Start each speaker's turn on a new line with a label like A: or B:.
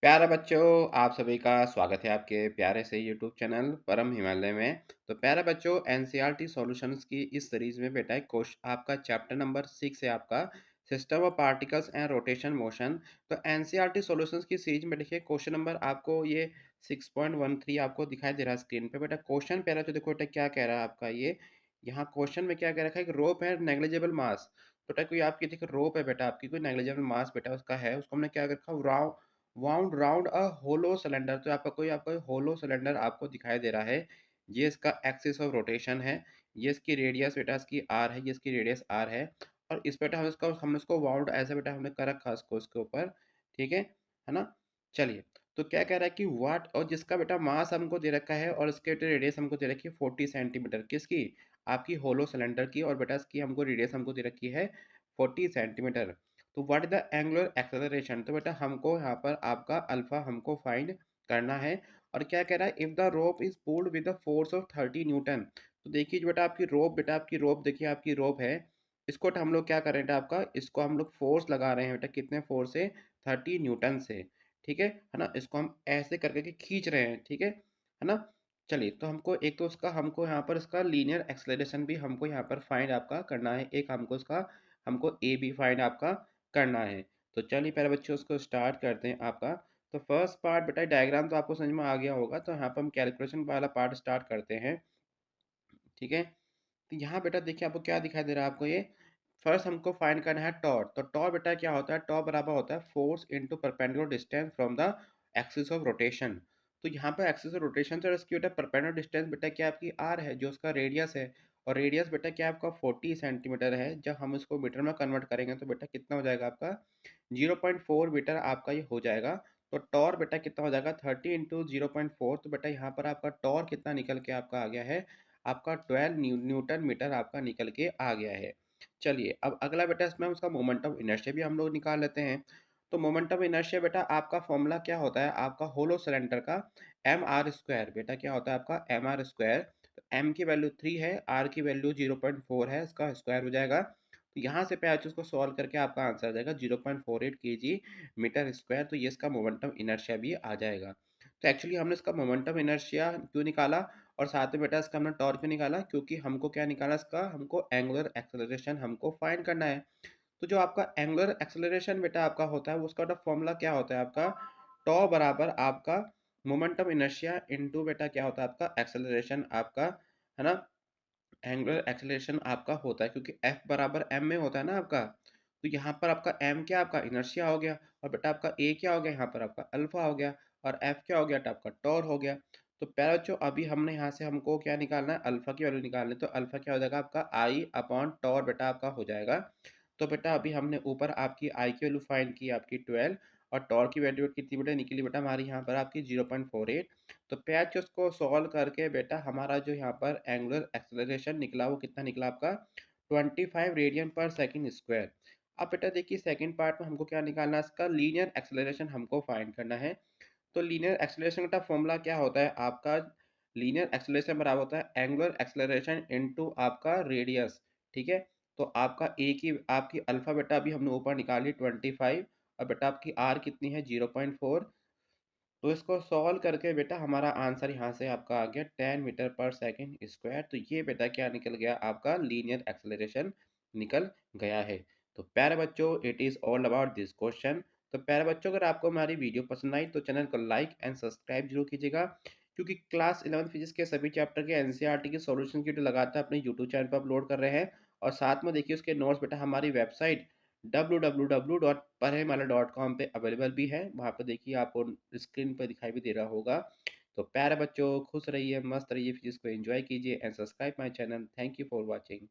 A: प्यारे बच्चों, आप सभी का स्वागत है आपके प्यारे से यूट्यूब चैनल परम हिमालय में। तो प्यारे बच्चों, एनसीईआरटी सॉल्यूशंस की इस सीरीज में बेटा एक क्वेश्चन आपका चैप्टर नंबर 6 है आपका system of particles and rotation motion. तो एनसीईआरटी सॉल्यूशंस की सीरीज में देखिए क्वेश्चन नंबर आपको ये 6.13 आपको दिखाई दे रहा है स्क्रीन पे। बेटा क्वेश्चन पहला तो देखो बेटा क्या कह रहा है आपका ये, यहाँ क्वेश्चन में क्या कह रखा है, एक रोप है नेग्लिजिबल मास। बेटा कोई आपकी देखिए रोप है बेटा, आपकी कोई नेग्लिजिबल मास बेटा उसका है, उसको हमने क्या कर रखा, वाउंड राउंड अ होलो सिलेंडर। तो आपका होलो सिलेंडर आपको दिखाई दे रहा है। ये इसका एक्सिस ऑफ रोटेशन है, ये इसकी रेडियस बेटा इसकी आर है, ये इसकी रेडियस आर है। और इस बेटा हमने इसको वाउंड ऐसा बेटा हमने कर रखा इसको इसके ऊपर, ठीक है ना। चलिए, तो क्या कह रहा है कि वाट, और जिसका बेटा मास हमको दे रखा है और इसके बेटा रेडियस हमको दे रखी है 40 सेंटीमीटर, किसकी, आपकी होलो सिलेंडर की। और बेटा इसकी हमको रेडियस हमको दे रखी है 40 सेंटीमीटर। तो what is the angular acceleration, तो बेटा हमको यहाँ पर आपका अल्फा हमको फाइंड करना है। और क्या कह रहा है, if the rope is pulled with the force of 30 Newton. तो देखिए जो बेटा आपकी रोप देखिए, आपकी रोप है, इसको हम लोग क्या कर रहे हैं बेटा, आपका इसको हम लोग फोर्स लगा रहे हैं बेटा, कितने फोर्स से, 30 न्यूटन से, ठीक है ना। इसको हम ऐसे करके के खींच रहे हैं, ठीक है ना। चलिए, तो हमको एक तो उसका हमको यहाँ पर इसका लीनियर एक्सेलरेशन भी हमको यहाँ पर फाइंड आपका करना है, एक हमको इसका हमको ए बी फाइंड आपका करना है। तो चलिए पहले बच्चों उसको स्टार्ट करते हैं आपका। तो फर्स्ट पार्ट बेटा डायग्राम तो आपको समझ में आ गया होगा, तो यहाँ पर हम कैलकुलेशन वाला पार्ट स्टार्ट करते हैं, ठीक है। तो यहाँ बेटा देखिए आपको क्या दिखाई दे रहा है, आपको ये फर्स्ट हमको फाइंड करना है टॉर्क। तो टॉर्क बेटा क्या होता है, टॉर्क बराबर होता है force into perpendicular distance from the axis of rotation. तो यहाँ पर एक्सिस ऑफ रोटेशन से इसकी बेटा परपेंडिकुलर डिस्टेंस बेटा क्या आपकी आर है, जो उसका रेडियस है। और रेडियस बेटा क्या आपका 40 सेंटीमीटर है। जब हम इसको मीटर में कन्वर्ट करेंगे तो बेटा कितना हो जाएगा आपका 0.4 मीटर आपका ये हो जाएगा। तो टॉर बेटा कितना हो जाएगा 30 इंटू 0.4। तो बेटा यहाँ पर आपका टॉर कितना निकल के आपका आ गया है, आपका 12 न्यूटन मीटर आपका निकल के आ गया है। चलिए अब अगला बेटा इसमें हम उसका मोमेंट ऑफ इनर्शिया भी हम लोग निकाल लेते हैं। तो मोमेंट ऑफ इनर्शिया बेटा आपका फॉर्मूला क्या होता है, आपका होलो सिलेंडर का एम आर स्क्वायर। बेटा क्या होता है आपका एम आर स्क्वायर। एम की वैल्यू 3 है, आर की वैल्यू 0.4 है, इसका स्क्वायर हो जाएगा। तो यहाँ से पैच उसको सॉल्व करके आपका आंसर आ जाएगा 0.48 केजी मीटर स्क्वायर। तो ये इसका मोमेंटम इनर्शिया भी आ जाएगा। तो एक्चुअली हमने इसका मोमेंटम इनर्शिया क्यों निकाला और साथ में बेटा इसका हमने टॉर्क क्यों निकाला, क्योंकि हमको क्या निकाला, इसका हमको एंगुलर एक्सेलरेशन हमको फाइंड करना है। तो जो आपका एंगुलर एक्सेलरेशन बेटा आपका होता है उसका फॉर्मूला क्या होता है आपका, टॉ बराबर आपका मोमेंटम इनर्शिया इनटू बेटा क्या होता है आपका एक्सेलरेशन आपका, है ना। एंगुलर एक्सेलरेशन आपका होता है क्योंकि एफ बराबर एम में होता है ना आपका। तो यहाँ पर आपका एम क्या आपका इनर्शिया हो गया, और बेटा आपका ए क्या हो गया, यहाँ पर आपका अल्फा हो गया, और एफ क्या हो गया, तो आपका टॉर हो गया। तो प्यारे बच्चों अभी हमने यहाँ से हमको क्या निकालना है, अल्फा की वैल्यू निकालनी है। तो अल्फा क्या हो जाएगा आपका आई अपॉन टॉर बेटा आपका हो जाएगा। तो बेटा अभी हमने ऊपर आपकी आई की वैल्यू फाइंड की आपकी 12, और टॉर की वैल्यू कितनी बेटा निकली बेटा हमारी यहाँ पर आपकी 0.48। तो पैच उसको सॉल्व करके बेटा हमारा जो यहाँ पर एंगुलर एक्सेलरेशन निकला वो कितना निकला आपका 25 रेडियन पर सेकंड स्क्वायर। अब बेटा देखिए सेकंड पार्ट में हमको क्या निकालना है, इसका लीनियर एक्सेलरेशन हमको फाइंड करना है। तो लीनियर एक्सेलरेशन का फॉर्मूला क्या होता है आपका, लीनियर एक्सेलरेशन बराबर होता है एंगुलर एक्सेलरेशन इनटू आपका रेडियस, ठीक है। तो आपका ए की आपकी अल्फा बेटा अभी हमने ऊपर निकाली 25, और बेटा आपकी आर कितनी है 0.4। तो इसको सॉल्व करके बेटा हमारा आंसर यहाँ से आपका आ गया 10 मीटर पर सेकंड स्क्वायर। तो ये बेटा क्या निकल गया आपका लीनियर एक्सेलरेशन निकल गया है। तो प्यारे बच्चों it is all about this question. तो प्यारे बच्चों अगर आपको हमारी वीडियो पसंद आई तो चैनल को लाइक एंड सब्सक्राइब जरूर कीजिएगा, क्योंकि क्लास 11 फिजिक्स के सभी चैप्टर के एनसीईआरटी के सॉल्यूशन की वीडियो लगातार अपने यूट्यूब चैनल पर अपलोड कर रहे हैं। और साथ में देखिए उसके नोट्स बेटा हमारी वेबसाइट www.parhimalaya.com पे अवेलेबल भी है, वहाँ पे देखिए आपको स्क्रीन पर दिखाई भी दे रहा होगा। तो प्यारे बच्चों खुश रहिए, मस्त रहिए, फिजिक्स को एंजॉय कीजिए and subscribe my channel. Thank you for watching.